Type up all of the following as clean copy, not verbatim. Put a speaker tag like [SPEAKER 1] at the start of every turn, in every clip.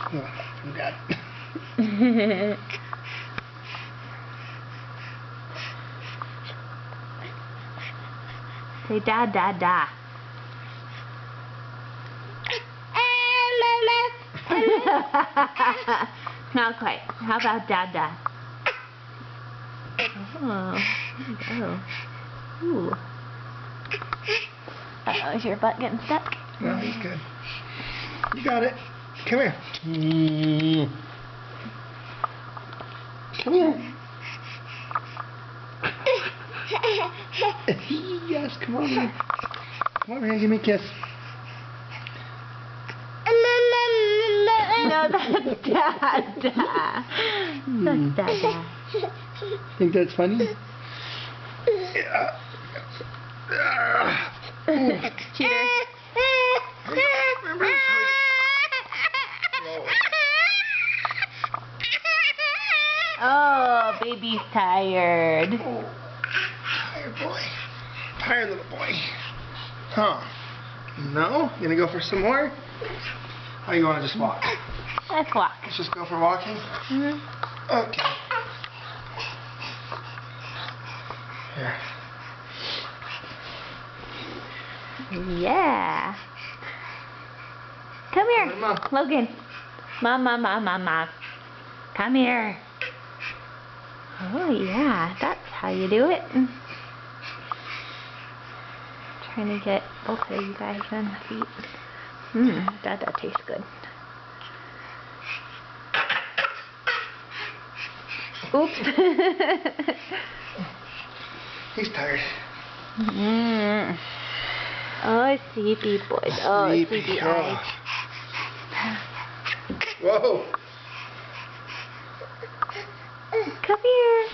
[SPEAKER 1] From Dad.
[SPEAKER 2] Say da da da. Not quite. How about da da? Oh, there you go. Ooh. Uh-oh, is your butt getting stuck?
[SPEAKER 1] No, he's good. You got it. Come here. Come here. Yes, come over here. Come over here and give me a kiss.
[SPEAKER 2] No, that's Dada. That's Dada.
[SPEAKER 1] Think that's funny?
[SPEAKER 2] Cheater. Oh, baby's tired.
[SPEAKER 1] Oh, tired boy. Tired little boy. Huh. No? You gonna go for some more? Or you wanna just walk?
[SPEAKER 2] Let's walk.
[SPEAKER 1] Let's just go for walking?
[SPEAKER 2] Mm-hmm.
[SPEAKER 1] Okay. Here.
[SPEAKER 2] Yeah. Come here,
[SPEAKER 1] Mom.
[SPEAKER 2] Logan. Mama. Come here. Oh yeah, that's how you do it. Trying to get both of you guys on the feet. That tastes good. Oops.
[SPEAKER 1] He's tired.
[SPEAKER 2] Oh, sleepy boys. Oh, sleepy eyes.
[SPEAKER 1] Whoa.
[SPEAKER 2] Come here.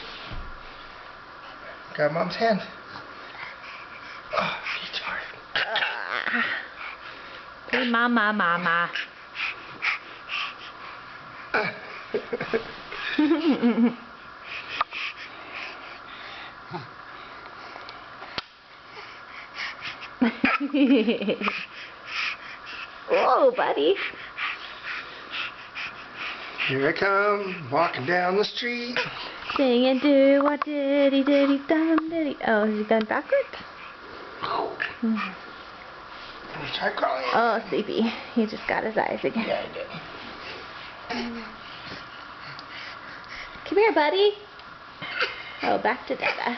[SPEAKER 1] Grab Mom's hand. Oh, he's tired.
[SPEAKER 2] Say mama. Whoa, buddy.
[SPEAKER 1] Here I come, walking down the street.
[SPEAKER 2] Singing do what diddy dum diddy. Oh, is he done backwards?
[SPEAKER 1] Try crawling.
[SPEAKER 2] Oh, sleepy. He just got his eyes again.
[SPEAKER 1] Yeah, I did.
[SPEAKER 2] Come here, buddy. Oh, back to Dada.